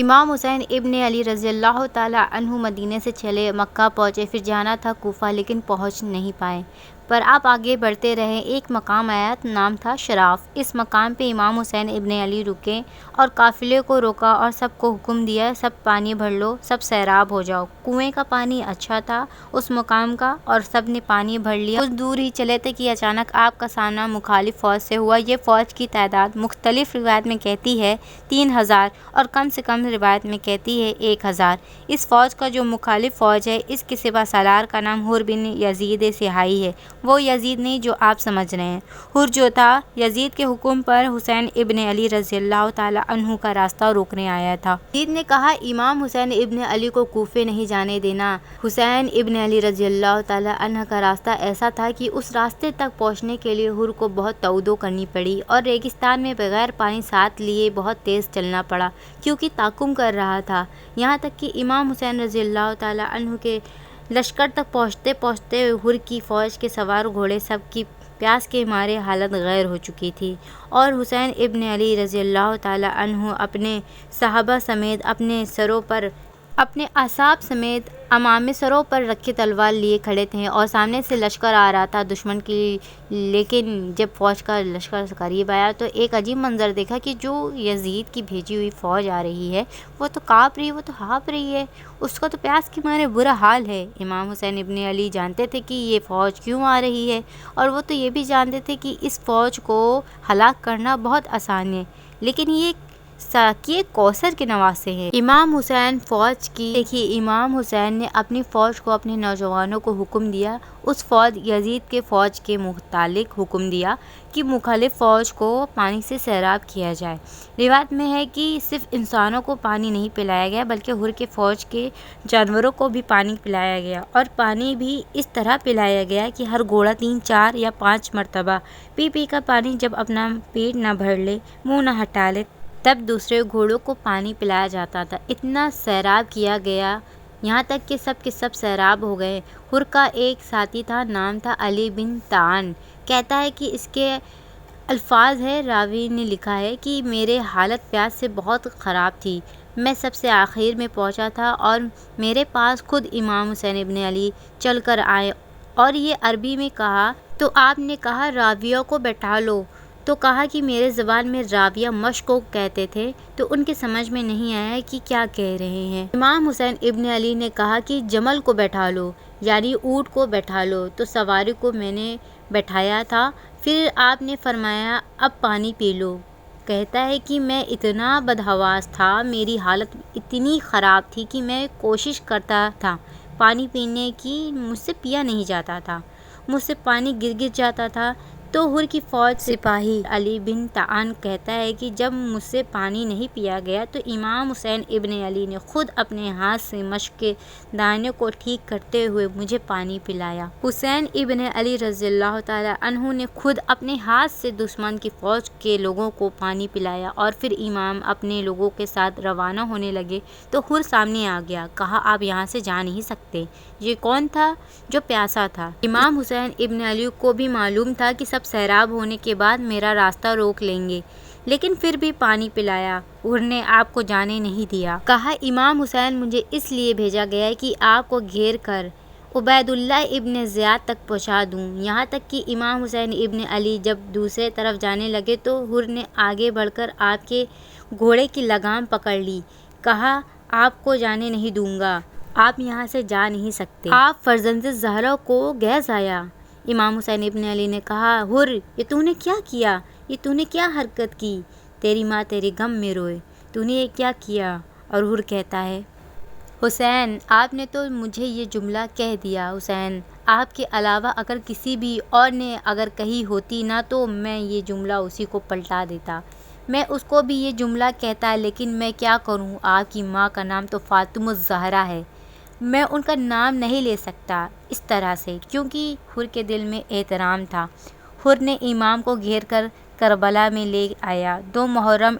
امام حسین ابن علی رضی اللہ تعالیٰ عنہ مدینے سے چلے مکہ پہنچے، پھر جانا تھا کوفہ لیکن پہنچ نہیں پائے، پر آپ آگے بڑھتے رہے۔ ایک مقام آیا، نام تھا شراف۔ اس مقام پہ امام حسین ابن علی رکے اور قافلے کو روکا اور سب کو حکم دیا، سب پانی بھر لو، سب سیراب ہو جاؤ۔ کنویں کا پانی اچھا تھا اس مقام کا اور سب نے پانی بھر لیا۔ کچھ دور ہی چلے تھے کہ اچانک آپ کا سامنا مخالف فوج سے ہوا۔ یہ فوج کی تعداد مختلف روایت میں کہتی ہے 3000 اور کم سے کم روایت میں کہتی ہے 1000۔ اس فوج کا جو مخالف فوج ہے، اس کے سوا سالار کا نام حر بن یزید سیاہی ہے، وہ یزید نہیں جو آپ سمجھ رہے ہیں۔ حر جو تھا یزید کے حکم پر حسین ابن علی رضی اللہ تعالیٰ عنہ کا راستہ روکنے آیا تھا۔ یزید نے کہا امام حسین ابن علی کو کوفے نہیں جانے دینا۔ حسین ابن علی رضی اللہ تعالیٰ عنہ کا راستہ ایسا تھا کہ اس راستے تک پہنچنے کے لیے حر کو بہت تودو کرنی پڑی اور ریگستان میں بغیر پانی ساتھ لیے بہت تیز چلنا پڑا کیونکہ تعاقب کر رہا تھا، یہاں تک کہ امام حسین رضی اللہ تعالیٰ عنہ کے لشکر تک پہنچتے پہنچتے حر کی فوج کے سوار گھوڑے سب کی پیاس کے مارے حالت غیر ہو چکی تھی، اور حسین ابن علی رضی اللہ تعالیٰ عنہ اپنے صحابہ سمیت اپنے اصحاب سمیت امامِ سروں پر رکھے تلوار لیے کھڑے تھے اور سامنے سے لشکر آ رہا تھا دشمن کی۔ لیکن جب فوج کا لشکر قریب آیا تو ایک عجیب منظر دیکھا کہ جو یزید کی بھیجی ہوئی فوج آ رہی ہے وہ تو کانپ رہی ہے، وہ تو ہانپ رہی ہے، اس کا تو پیاس کے مارے برا حال ہے۔ امام حسین ابن علی جانتے تھے کہ یہ فوج کیوں آ رہی ہے، اور وہ تو یہ بھی جانتے تھے کہ اس فوج کو ہلاک کرنا بہت آسان ہے، لیکن یہ ساقیِ کوثر کے نواسے ہیں۔ امام حسین نے اپنی فوج کو، اپنے نوجوانوں کو حکم دیا، اس فوج یزید کے فوج کے متعلق حکم دیا کہ مخالف فوج کو پانی سے سیراب کیا جائے۔ روایت میں ہے کہ صرف انسانوں کو پانی نہیں پلایا گیا بلکہ حر کے فوج کے جانوروں کو بھی پانی پلایا گیا، اور پانی بھی اس طرح پلایا گیا کہ ہر گھوڑا 3، 4 یا 5 مرتبہ پی کر پانی جب اپنا پیٹ نہ بھر لے، منہ نہ ہٹا لے، تب دوسرے گھوڑوں کو پانی پلایا جاتا تھا۔ اتنا سیراب کیا گیا یہاں تک کہ سب کے سب سیراب ہو گئے۔ حر کا ایک ساتھی تھا، نام تھا علی بن طعان، کہتا ہے کہ اس کے الفاظ ہے، راوی نے لکھا ہے کہ میرے حالت پیاس سے بہت خراب تھی، میں سب سے آخر میں پہنچا تھا اور میرے پاس خود امام حسین ابن علی چل کر آئے اور یہ عربی میں کہا تو آپ نے کہا راویوں کو بٹھا لو، تو کہا کہ میرے زبان میں راویہ مشق کو کہتے تھے تو ان کے سمجھ میں نہیں آیا کہ کیا کہہ رہے ہیں۔ امام حسین ابن علی نے کہا کہ جمل کو بیٹھا لو، یعنی اونٹ کو بیٹھا لو، تو سواری کو میں نے بیٹھایا تھا، پھر آپ نے فرمایا اب پانی پی لو۔ کہتا ہے کہ میں اتنا بدحواس تھا، میری حالت اتنی خراب تھی کہ میں کوشش کرتا تھا پانی پینے کی، مجھ سے پیا نہیں جاتا تھا، مجھ سے پانی گر جاتا تھا۔ تو حر کی فوج سپاہی علی بن طعان کہتا ہے کہ جب مجھ سے پانی نہیں پیا گیا تو امام حسین ابن علی نے خود اپنے ہاتھ سے مشق کے دانے کو ٹھیک کرتے ہوئے مجھے پانی پلایا۔ حسین ابن علی رضی اللہ تعالیٰ عنہ نے خود اپنے ہاتھ سے دشمن کی فوج کے لوگوں کو پانی پلایا، اور پھر امام اپنے لوگوں کے ساتھ روانہ ہونے لگے تو حر سامنے آ گیا، کہا آپ یہاں سے جا نہیں سکتے۔ یہ کون تھا؟ جو پیاسا تھا۔ امام حسین ابن علی کو بھی معلوم تھا کہ سب سیراب ہونے کے بعد میرا راستہ روک لیں گے، لیکن پھر بھی پانی پلایا۔ حر نے آپ کو جانے نہیں دیا، کہا امام حسین مجھے اس لیے بھیجا گیا ہے کہ آپ کو گھیر کر عبید اللہ ابن زیاد تک پہنچا دوں۔ یہاں تک کہ امام حسین ابن علی جب دوسرے طرف جانے لگے تو حر نے آگے بڑھ کر آپ کے گھوڑے کی لگام پکڑ لی، کہا آپ کو جانے نہیں دوں گا، آپ یہاں سے جا نہیں سکتے، آپ فرزند زہرا کو گیس آیا۔ امام حسین ابن علی نے کہا حر یہ تو نے کیا کیا، یہ تو نے کیا حرکت کی، تیری ماں تیرے غم میں روئے، تو نے یہ کیا کیا؟ اور حر کہتا ہے حسین آپ نے تو مجھے یہ جملہ کہہ دیا، حسین آپ کے علاوہ اگر کسی بھی اور نے اگر کہی ہوتی نا تو میں یہ جملہ اسی کو پلٹا دیتا، میں اس کو بھی یہ جملہ کہتا، لیکن میں کیا کروں، آپ کی ماں کا نام تو فاطمہ الزہرا ہے، میں ان کا نام نہیں لے سکتا اس طرح سے، کیونکہ حر کے دل میں احترام تھا۔ حر نے امام کو گھیر کر کربلا میں لے آیا۔ 2 محرم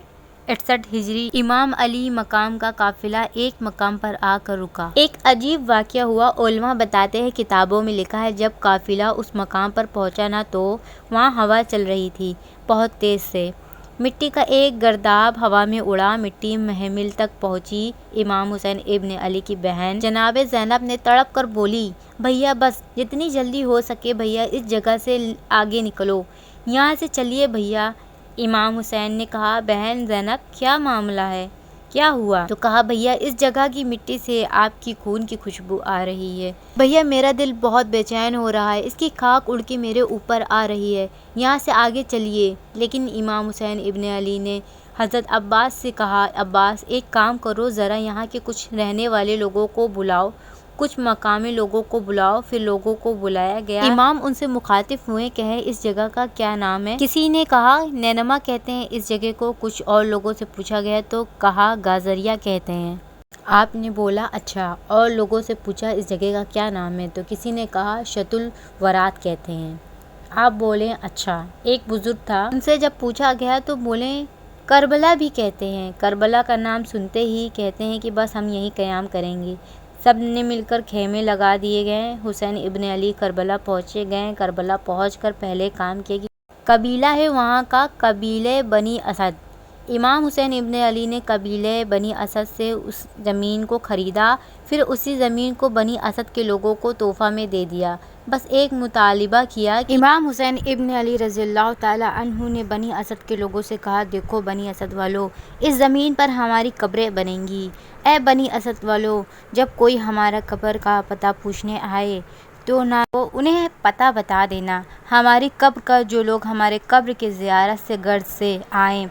68 ہجری امام علی مقام کا قافلہ ایک مقام پر آ کر رکا۔ ایک عجیب واقعہ ہوا، علماء بتاتے ہیں، کتابوں میں لکھا ہے، جب قافلہ اس مقام پر پہنچا نا تو وہاں ہوا چل رہی تھی بہت تیز سے، مٹی کا ایک گرداب ہوا میں اڑا، مٹی محمل تک پہنچی۔ امام حسین ابن علی کی بہن جناب زینب نے تڑپ کر بولی، بھیا بس، جتنی جلدی ہو سکے بھیا اس جگہ سے آگے نکلو، یہاں سے چلیے بھیا۔ امام حسین نے کہا، بہن زینب کیا معاملہ ہے، کیا ہوا؟ تو کہا، بھیا اس جگہ کی مٹی سے آپ کی خون کی خوشبو آ رہی ہے، بھیا میرا دل بہت بے چین ہو رہا ہے، اس کی خاک اڑ کے میرے اوپر آ رہی ہے، یہاں سے آگے چلیے۔ لیکن امام حسین ابن علی نے حضرت عباس سے کہا، عباس ایک کام کرو، ذرا یہاں کے کچھ رہنے والے لوگوں کو بلاؤ، کچھ مقامی لوگوں کو بلاؤ۔ پھر لوگوں کو بلایا گیا۔ امام ان سے مخاطب ہوئے، کہے اس جگہ کا کیا نام ہے؟ کسی نے کہا نینوا کہتے ہیں اس جگہ کو۔ کچھ اور لوگوں سے پوچھا گیا تو کہا گازریا کہتے ہیں۔ آپ نے بولا اچھا، اور لوگوں سے پوچھا اس جگہ کا کیا نام ہے تو کسی نے کہا شت الورات کہتے ہیں۔ آپ بولے اچھا۔ ایک بزرگ تھا، ان سے جب پوچھا گیا تو بولے کربلا بھی کہتے ہیں۔ کربلا کا نام سنتے ہی کہتے ہیں کہ بس ہم یہیں قیام کریں گے۔ سب نے مل کر خیمے لگا دیے گئے۔ حسین ابن علی کربلا پہنچے گئے۔ کربلا پہنچ کر پہلے کام کیا کہ قبیلہ ہے وہاں کا، قبیلہ بنی اسد۔ امام حسین ابن علی نے قبیلہ بنی اسد سے اس زمین کو خریدا، پھر اسی زمین کو بنی اسد کے لوگوں کو تحفہ میں دے دیا۔ بس ایک مطالبہ کیا کہ امام حسین ابن علی رضی اللہ تعالی عنہ نے بنی اسد کے لوگوں سے کہا، دیکھو بنی اسد والو، اس زمین پر ہماری قبریں بنیں گی۔ اے بنی اسد والو، جب کوئی ہمارا قبر کا پتہ پوچھنے آئے تو نہ تو انہیں پتہ بتا دینا، ہماری قبر کا جو لوگ ہمارے قبر کے زیارت سے غرض سے آئیں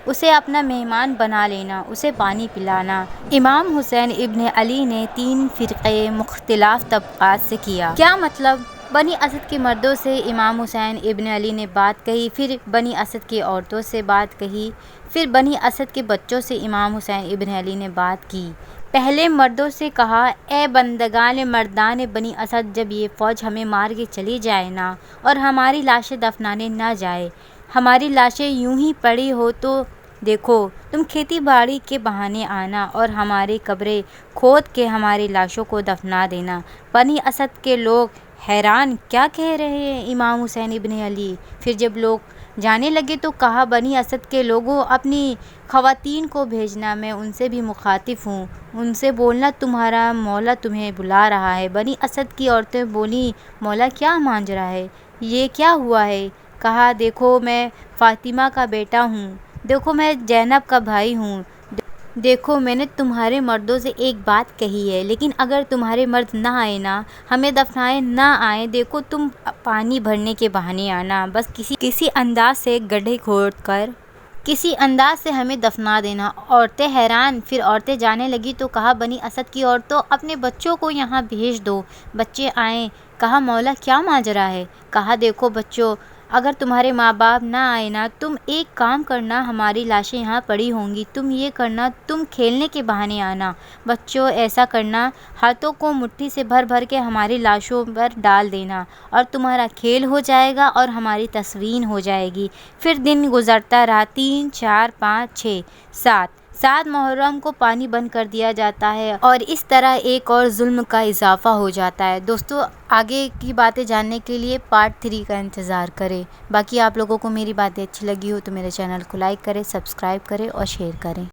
اسے اپنا مہمان بنا لینا، اسے پانی پلانا۔ امام حسین ابن علی نے 3 فرقے مختلف طبقات سے کیا۔ کیا مطلب؟ بنی اسد کے مردوں سے امام حسین ابن علی نے بات کہی، پھر بنی اسد کی عورتوں سے بات کہی، پھر بنی اسد کے بچوں سے امام حسین ابن علی نے بات کی۔ پہلے مردوں سے کہا، اے بندگان مردان بنی اسد، جب یہ فوج ہمیں مار کے چلی جائے نا اور ہماری لاشیں دفنانے نہ جائے، ہماری لاشیں یوں ہی پڑی ہو تو دیکھو تم کھیتی باڑی کے بہانے آنا اور ہماری قبریں کھود کے ہماری لاشوں کو دفنا دینا۔ بنی اسد کے لوگ حیران، کیا کہہ رہے ہیں امام حسین ابن علی؟ پھر جب لوگ جانے لگے تو کہا، بنی اسد کے لوگوں اپنی خواتین کو بھیجنا، میں ان سے بھی مخاطب ہوں، ان سے بولنا تمہارا مولا تمہیں بلا رہا ہے۔ بنی اسد کی عورتیں بولیں، مولا کیا ماجرا ہے، یہ کیا ہوا ہے؟ کہا، دیکھو میں فاطمہ کا بیٹا ہوں، دیکھو میں زینب کا بھائی ہوں، دیکھو میں نے تمہارے مردوں سے ایک بات کہی ہے، لیکن اگر تمہارے مرد نہ آئے نا، ہمیں دفنائے نہ آئے، دیکھو تم پانی بھرنے کے بہانے آنا، بس کسی انداز سے گڈھے کھود کر کسی انداز سے ہمیں دفنا دینا۔ عورتیں حیران۔ پھر عورتیں جانے لگی تو کہا، بنی اسد کی عورتوں اپنے بچوں کو یہاں بھیج دو، بچے آئیں۔ کہا، مولا کیا ماجرا ہے؟ کہا، دیکھو بچوں، اگر تمہارے ماں باپ نہ آئے نا، تم ایک کام کرنا، ہماری لاشیں یہاں پڑی ہوں گی، تم یہ کرنا، تم کھیلنے کے بہانے آنا، بچوں ایسا کرنا، ہاتھوں کو مٹھی سے بھر بھر کے ہماری لاشوں پر ڈال دینا اور تمہارا کھیل ہو جائے گا اور ہماری تسوین ہو جائے گی۔ پھر دن گزرتا رہا، 3 4 5 6 7 محرم کو پانی بند کر دیا جاتا ہے اور اس طرح ایک اور ظلم کا اضافہ ہو جاتا ہے۔ دوستو، آگے کی باتیں جاننے کے لیے پارٹ 3 کا انتظار کریں۔ باقی آپ لوگوں کو میری باتیں اچھی لگی ہو تو میرے چینل کو لائک کریں، سبسکرائب کریں اور شیئر کریں۔